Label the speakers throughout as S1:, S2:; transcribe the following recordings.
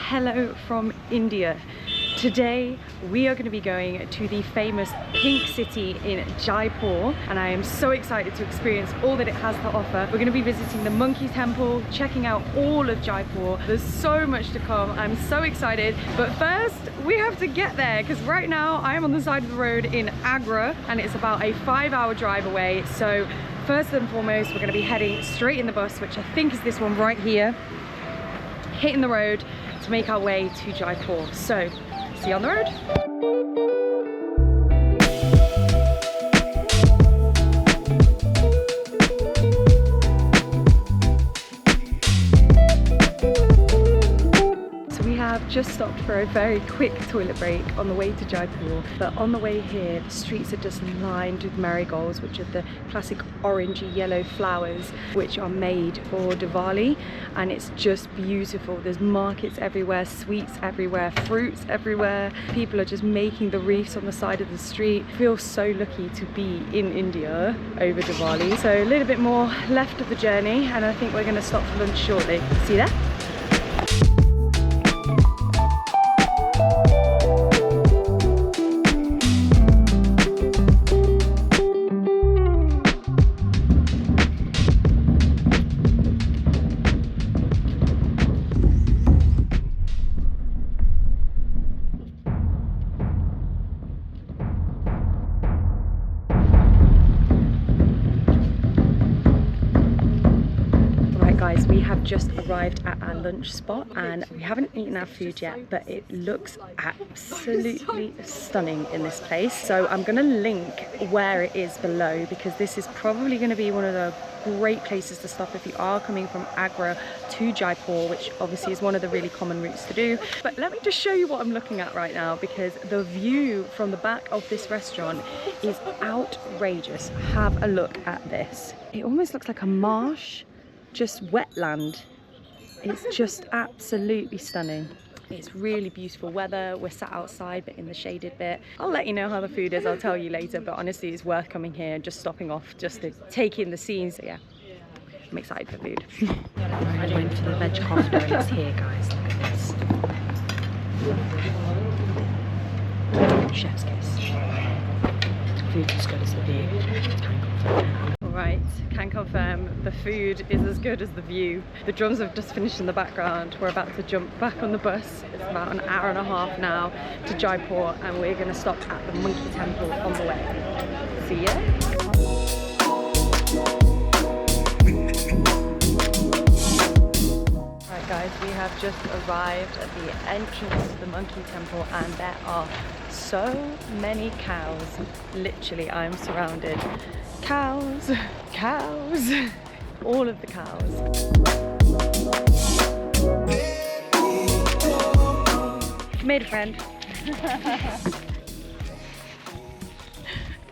S1: hello from India. Today we are going to be going to the famous Pink City in Jaipur, and I am so excited to experience all that it has to offer. We're going to be visiting the Monkey Temple, checking out all of Jaipur. There's so much to come. I'm so excited, but first we have to get there because right now I am on the side of the road in Agra and it's about a 5-hour drive away. So first and foremost, we're going to be heading straight in the bus, which I think is this one right here, hitting the road to make our way to Jaipur. So see you on the road. Just stopped for a very quick toilet break on the way to Jaipur, but on the way here the streets are just lined with marigolds, which are the classic orangey yellow flowers which are made for Diwali, and it's just beautiful. There's markets everywhere, sweets everywhere, fruits everywhere. People are just making the wreaths on the side of the street. I feel so lucky to be in India over Diwali. So a little bit more left of the journey and I think we're going to stop for lunch shortly. See you there. Guys, we have just arrived at our lunch spot and we haven't eaten our food yet, but it looks absolutely stunning in this place. So I'm going to link where it is below because this is probably going to be one of the great places to stop if you are coming from Agra to Jaipur, which obviously is one of the really common routes to do. But let me just show you what I'm looking at right now because the view from the back of this restaurant is outrageous. Have a look at this. It almost looks like a marsh, just wetland. It's just absolutely stunning. It's really beautiful weather. We're sat outside but in the shaded bit. I'll let you know how the food is, I'll tell you later, but honestly it's worth coming here and just stopping off just to take in the scenes. So yeah, I'm excited for food. I went for the veg kofta and it's here, guys. Look at this. Chef's kiss. Food's as good as the view. Right, can confirm the food is as good as the view. The drums have just finished in the background. We're about to jump back on the bus. It's about an hour and a half now to Jaipur and we're going to stop at the Monkey Temple on the way. See ya! Right guys, we have just arrived at the entrance to the Monkey Temple and there are so many cows. Literally, I'm surrounded. Cows, cows, all of the cows. Made a friend.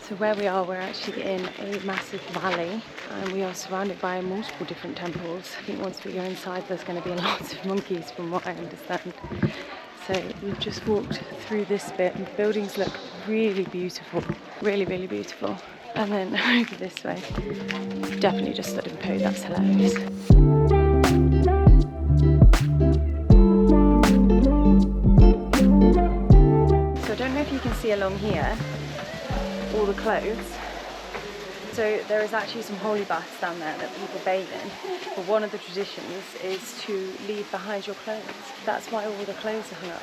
S1: So where we are, we're actually in a massive valley and we are surrounded by multiple different temples. I think once we go inside there's going to be lots of monkeys from what I understand. So we've just walked through this bit and the buildings look really beautiful, really, really beautiful. And then over this way, definitely just stood in poo, that's hilarious. So I don't know if you can see along here, all the clothes. So there is actually some holy baths down there that people bathe in. But one of the traditions is to leave behind your clothes. That's why all the clothes are hung up.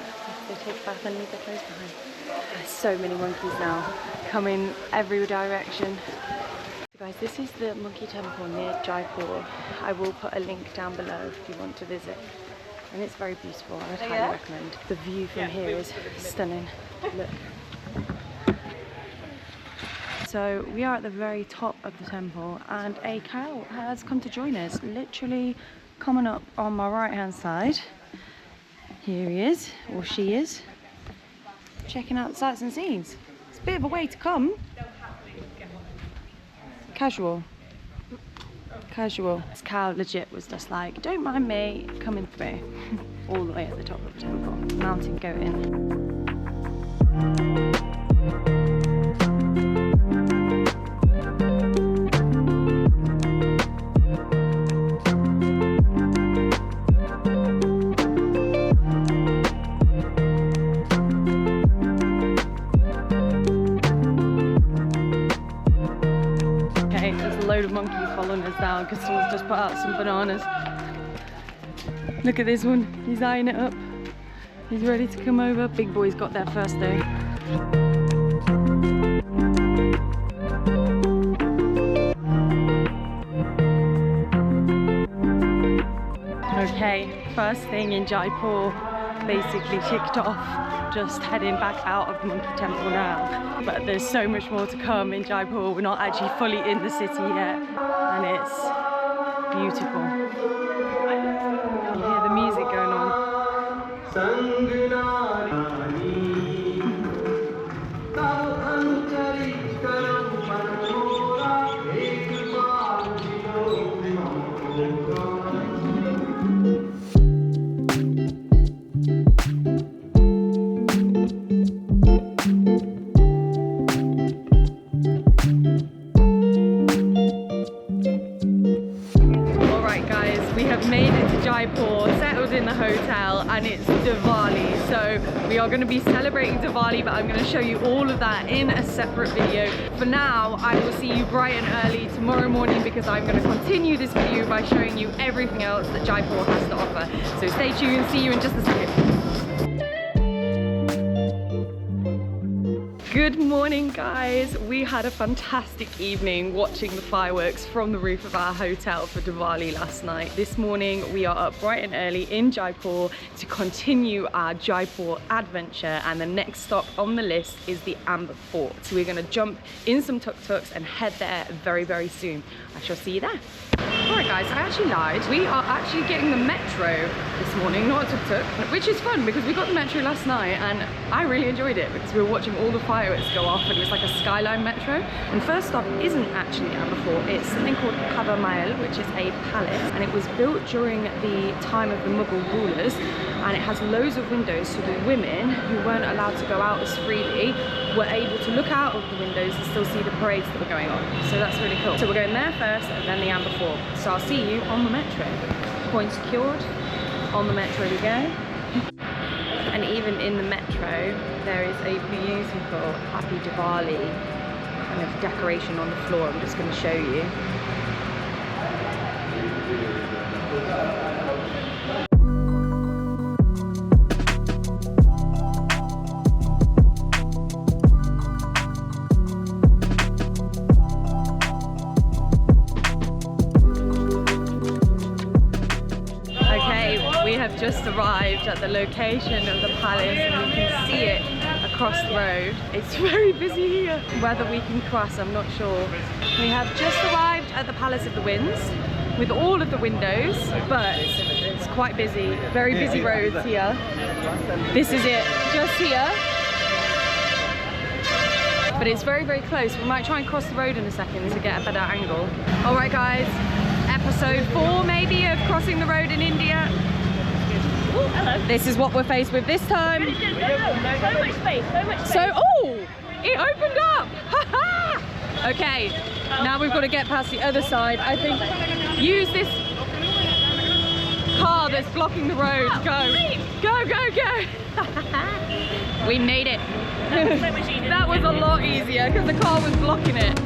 S1: They take a bath and leave their clothes behind. There's so many monkeys now, coming every direction. So guys, this is the Monkey Temple near Jaipur. I will put a link down below if you want to visit. And it's very beautiful, I would highly recommend. The view from here is stunning. Look. So we are at the very top of the temple and a cow has come to join us, literally coming up on my right hand side. Here he is, or she is, checking out the sights and scenes. It's a bit of a way to come. Casual. Casual. This cow legit was just like, don't mind me, coming through. All the way at the top of the temple. Mountain goating. bananas down because someone's just put out some bananas. Look at this one, he's eyeing it up. He's ready to come over. Big boy's got there first though. Okay, first thing in Jaipur basically ticked off. Just heading back out of the Monkey Temple now. But there's so much more to come in Jaipur. We're not actually fully in the city yet. And it's beautiful. You hear the music going on. Jaipur, settled in the hotel, and it's Diwali, so we are going to be celebrating Diwali, but I'm going to show you all of that in a separate video. For now, I will see you bright and early tomorrow morning because I'm going to continue this video by showing you everything else that Jaipur has to offer. So stay tuned, see you in just a second. Good morning guys, we had a fantastic evening watching the fireworks from the roof of our hotel for Diwali last night. This morning we are up bright and early in Jaipur to continue our Jaipur adventure, and the next stop on the list is the Amber Fort. So we're going to jump in some tuk-tuks and head there very, very soon. I shall see you there. Alright guys, I actually lied. We are actually getting the metro this morning, not a tuk-tuk, which is fun because we got the metro last night and I really enjoyed it because we were watching all the fireworks go off and it was like a skyline metro. And first stop isn't actually Amber Fort, it's something called Hawa Mahal, which is a palace, and it was built during the time of the Mughal rulers, and it has loads of windows so the women who weren't allowed to go out as freely were able to look out of the windows and still see the parades that were going on. So that's really cool. So we're going there first and then the Amber Fort. So I'll see you on the metro. Point secured. On the metro we go. And even in the metro, there is a beautiful Happy Diwali kind of decoration on the floor. I'm just going to show you. Just arrived at the location of the palace and we can see it across the road. It's very busy here. Whether we can cross, I'm not sure. We have just arrived at the Palace of the Winds with all of the windows, but it's quite busy. Very busy roads here. This is it, just here. But it's very, very close. We might try and cross the road in a second to get a better angle. All right, guys, episode 4 maybe of crossing the road in India. Oh, hello. This is what we're faced with this time. So much space, so much space. So, oh, it opened up. Okay, now we've got to get past the other side. I think use this car that's blocking the road. Go, go, go, go. We made it. That was so much easier. That was a lot easier because the car was blocking it.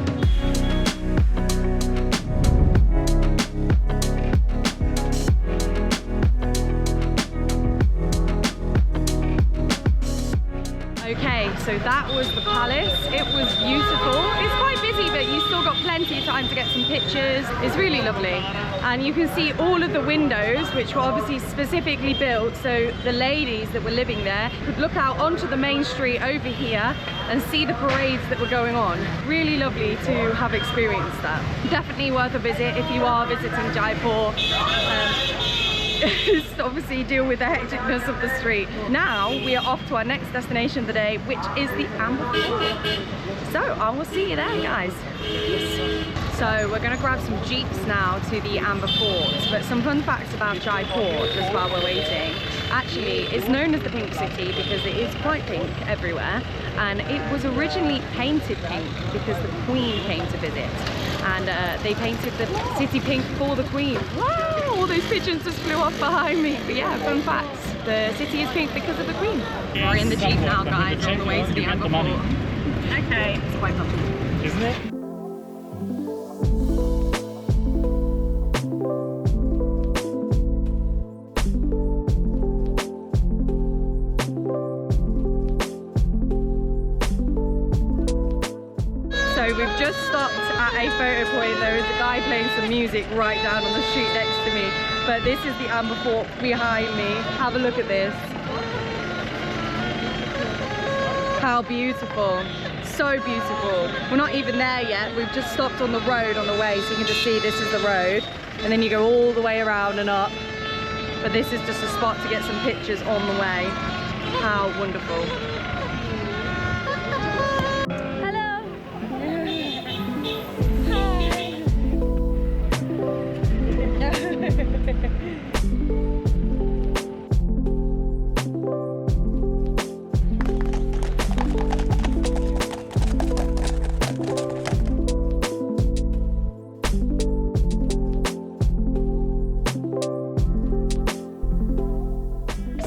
S1: Okay, so that was the palace. It was beautiful. It's quite busy, but you still got plenty of time to get some pictures. It's really lovely. And you can see all of the windows, which were obviously specifically built so the ladies that were living there could look out onto the main street over here and see the parades that were going on. Really lovely to have experienced that. Definitely worth a visit if you are visiting Jaipur. Obviously deal with the hecticness of the street. Now we are off to our next destination of the day, which is the Amber Fort. So I will see you there, guys. Yes. So we're going to grab some jeeps now to the Amber Fort. But some fun facts about Jaipur just while we're waiting. Actually, it's known as the Pink City because it is quite pink everywhere, and it was originally painted pink because the Queen came to visit, and they painted the city pink for the Queen. Wow! All those pigeons just flew off behind me. But yeah, fun facts. The city is pink because of the Queen. We're in the jeep now, guys, on the way to the Amber Fort. Okay, it's quite lovely.
S2: Isn't it?
S1: just stopped at a photo point. There is a guy playing some music right down on the street next to me. But this is the Amber Fort behind me. Have a look at this. How beautiful. So beautiful. We're not even there yet. We've just stopped on the road on the way, so you can just see this is the road. And then you go all the way around and up. But this is just a spot to get some pictures on the way. How wonderful.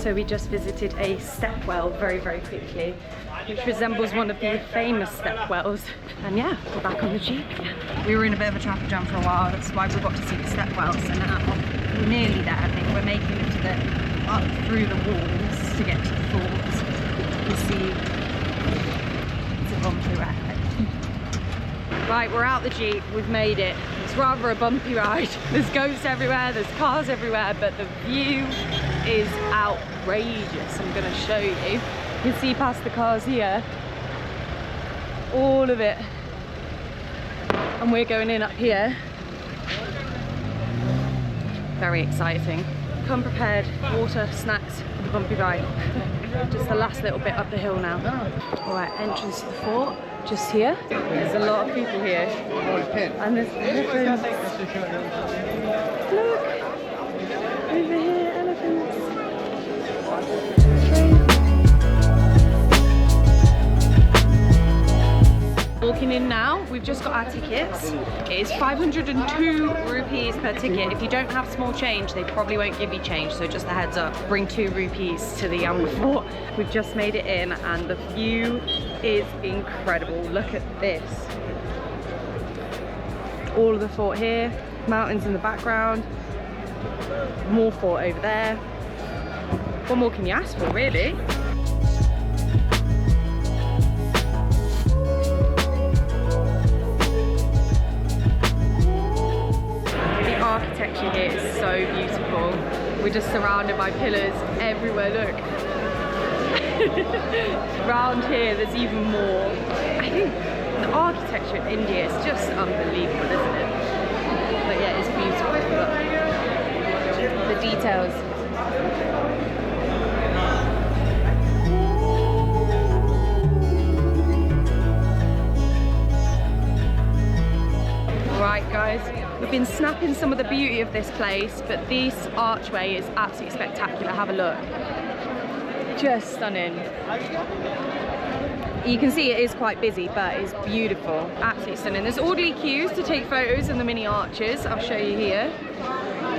S1: So we just visited a stepwell very, very quickly, which resembles one of the famous stepwells. And yeah, we're back on the Jeep again. We were in a bit of a traffic jam for a while, that's why we got to see the stepwell. So now we're nearly there. I think we're making it to the up through the walls to get to the fort. You see, it's a bumpy ride. Right, we're out the Jeep, we've made it. It's rather a bumpy ride. There's goats everywhere, there's cars everywhere, but the view is outrageous. I'm gonna show you. You can see past the cars here, all of it. And we're going in up here. Very exciting. Come prepared, water, snacks for the bumpy ride. Just the last little bit up the hill now. All right, entrance to the fort, just here. There's a lot of people here. And there's elephants. Look, over here, elephants. Walking in now, we've just got our tickets. It is 502 rupees per ticket. If you don't have small change, they probably won't give you change, so just a heads up. Bring 2 rupees to the Amber Fort. We've just made it in and the view is incredible. Look at this. All of the fort here, mountains in the background, more fort over there. What more can you ask for, really? Architecture here is so beautiful. We're just surrounded by pillars everywhere, look. Round here there's even more. I think the architecture in India is just unbelievable, isn't it? But yeah, it's beautiful. Look. The details. Right guys, we've been snapping some of the beauty of this place, but this archway is absolutely spectacular. Have a look. Just stunning. You can see it is quite busy, but it's beautiful. Absolutely stunning. There's orderly queues to take photos in the mini arches. I'll show you here.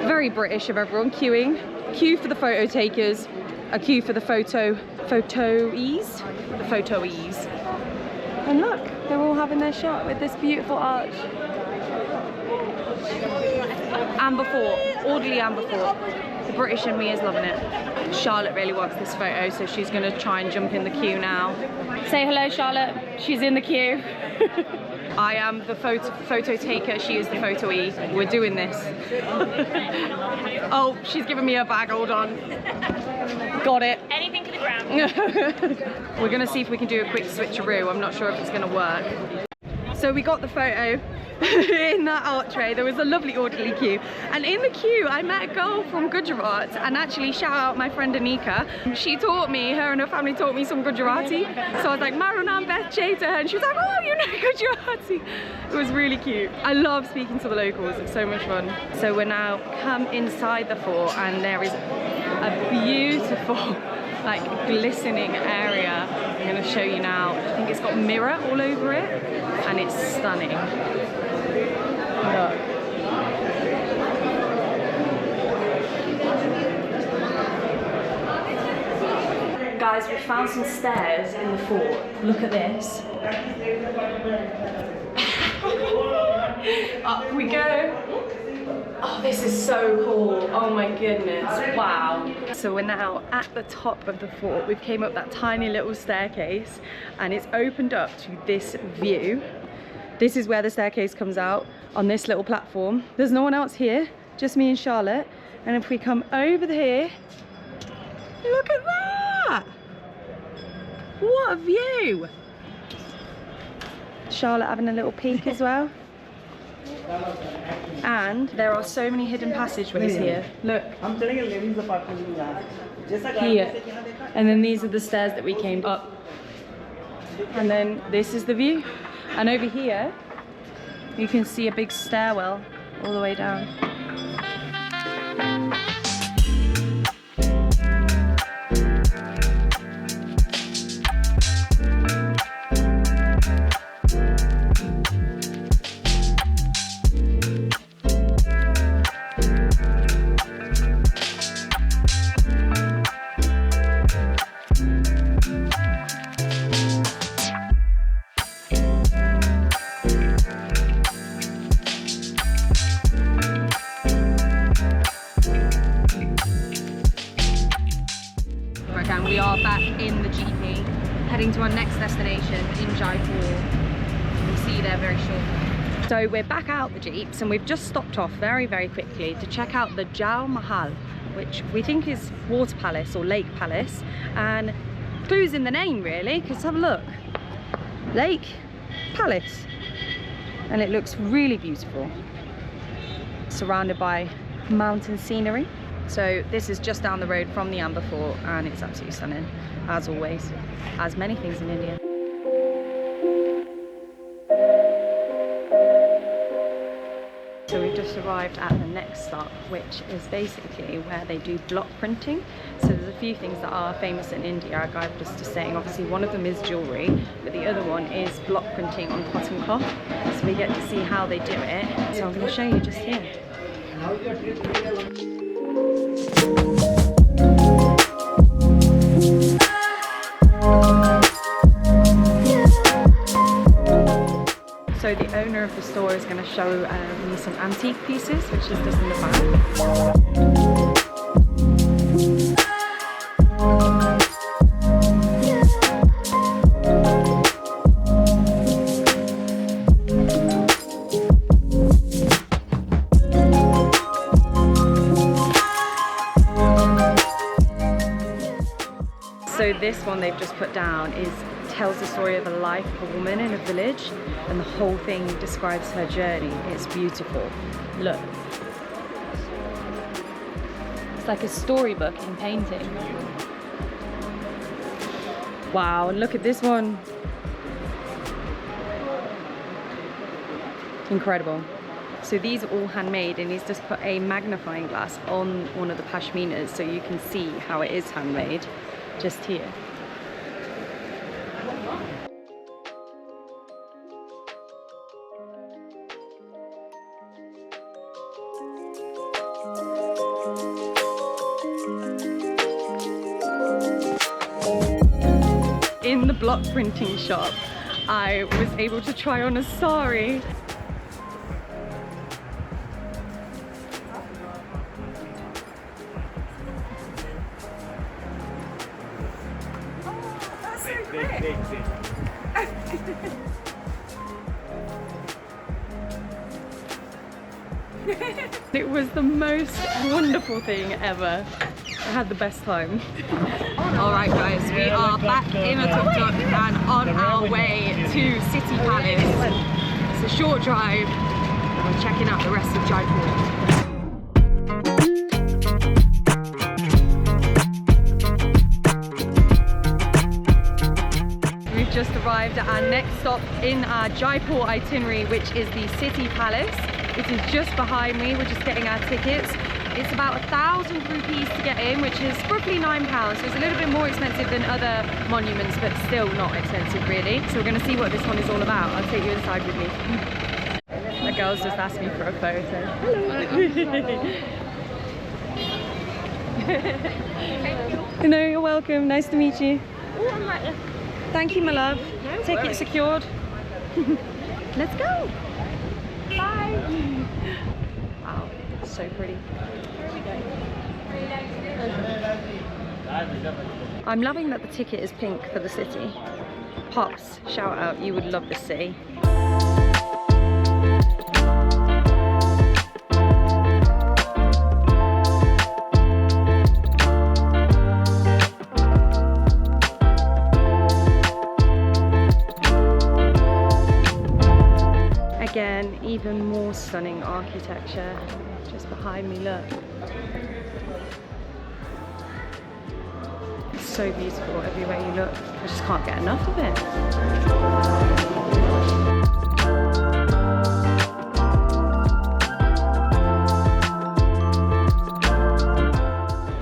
S1: Very British of everyone queuing. Queue for the photo takers, a queue for the photoees. And look, they're all having their shot with this beautiful arch. Amber Fort, orderly Amber Fort. The British in me is loving it. Charlotte really wants this photo, so she's going to try and jump in the queue now. Say hello, Charlotte. She's in the queue. I am the photo taker, she is the photoee. We're doing this. Oh, she's giving me a bag, hold on. Got it.
S2: Anything to the ground.
S1: We're going to see if we can do a quick switcheroo. I'm not sure if it's going to work. So we got the photo in that archway. There was a lovely orderly queue, and in the queue I met a girl from Gujarat, and actually shout out my friend Anika. She taught me, her and her family taught me some Gujarati, so I was like Maru naam Beth to her, and she was like, oh, you know Gujarati. It was really cute. I love speaking to the locals, it's so much fun. So we're now come inside the fort, and there is a beautiful like glistening area. I'm going to show you now. I think it's got mirror all over it, and it's stunning. Look. Guys, we found some stairs in the fort. Look at this. Up we go. Oh, this is so cool. Oh my goodness, wow. So we're now at the top of the fort. We've came up that tiny little staircase, and it's opened up to this view. This is where the staircase comes out, on this little platform. There's no one else here, just me and Charlotte. And if we come over here, look at that! What a view! Charlotte having a little peek as well. And there are so many hidden passageways here. Look. Here. And then these are the stairs that we came up. And then this is the view. And over here, you can see a big stairwell all the way down. We are back in the GP, heading to our next destination in Jaipur. We'll see you there very shortly. So we're back out the Jeeps and we've just stopped off very quickly to check out the Jal Mahal, which we think is water palace or lake palace, and clues in the name really, because have a look. Lake palace, and it looks really beautiful, surrounded by mountain scenery. So this is just down the road from the Amber Fort and it's absolutely stunning, as always, as many things in India. So we've just arrived at the next stop, which is basically where they do block printing. So there's a few things that are famous in India. Our guide was just saying, obviously one of them is jewellery, but the other one is block printing on cotton cloth. So we get to see how they do it. So I'm going to show you just here. So the owner of the store is going to show me some antique pieces, which is just in the back. So this one they've just put down tells the story of a life of a woman in a village, and the whole thing describes her journey. It's beautiful. Look. It's like a storybook in painting. Wow, and look at this one. Incredible. So these are all handmade, and he's just put a magnifying glass on one of the pashminas so you can see how it is handmade just here. In the block printing shop, I was able to try on a sari. It was the most wonderful thing ever. I had the best time. Alright guys, we are back in a tuk-tuk and on our way to City Palace. It's a short drive and we're checking out the rest of Jaipur. We've just arrived at our next stop in our Jaipur itinerary, which is the City Palace. It is just behind me. We're just getting our tickets. It's about 1,000 rupees to get in, which is roughly £9. So it's a little bit more expensive than other monuments, but still not expensive really. So we're going to see what this one is all about. I'll take you inside with me. The girls just asked me for a photo. Hello. No, you're welcome. Nice to meet you. Thank you, my love. Ticket secured. Let's go. Bye. Wow, so pretty. I'm loving that the ticket is pink for the city. Pops, shout out, you would love this city. even more stunning architecture just behind me, look. It's so beautiful everywhere you look. I just can't get enough of it.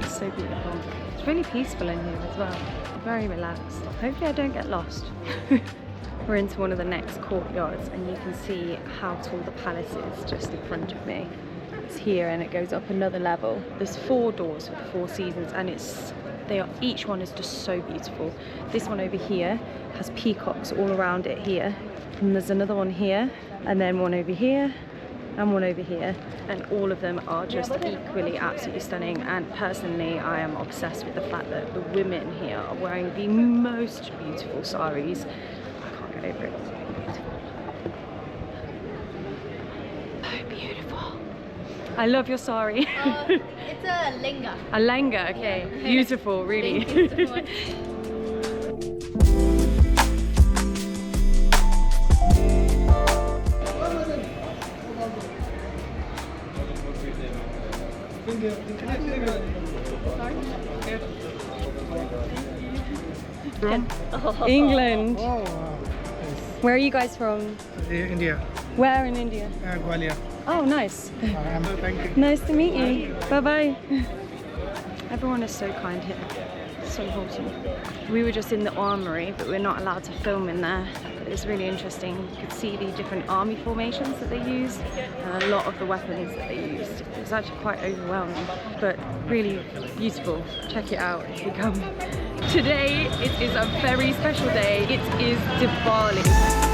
S1: It's so beautiful. It's really peaceful in here as well. Very relaxed. Hopefully I don't get lost. We're into one of the next courtyards and you can see how tall the palace is just in front of me. It's here and it goes up another level. There's 4 doors for the 4 seasons and each one is just so beautiful. This one over here has peacocks all around it here. And there's another one here and then one over here and one over here, and all of them are just equally absolutely stunning. And personally I am obsessed with the fact that the women here are wearing the most beautiful saris. I can't get over it. So beautiful. I love your sari.
S2: It's a lenga.
S1: A lenga, okay. Yeah. Beautiful, really.
S2: Thank you so much.
S1: England.
S3: Oh, wow.
S1: Where are you guys from?
S3: India.
S1: Where in India?
S3: Gwalior.
S1: Oh, nice.
S3: Thank you.
S1: Nice to meet you. Bye-bye. Everyone is so kind here. So wholesome. We were just in the armory, but we're not allowed to film in there. It was really interesting. You could see the different army formations that they used and a lot of the weapons that they used. It was actually quite overwhelming, but really beautiful. Check it out if you come. Today, it is a very special day. It is Diwali.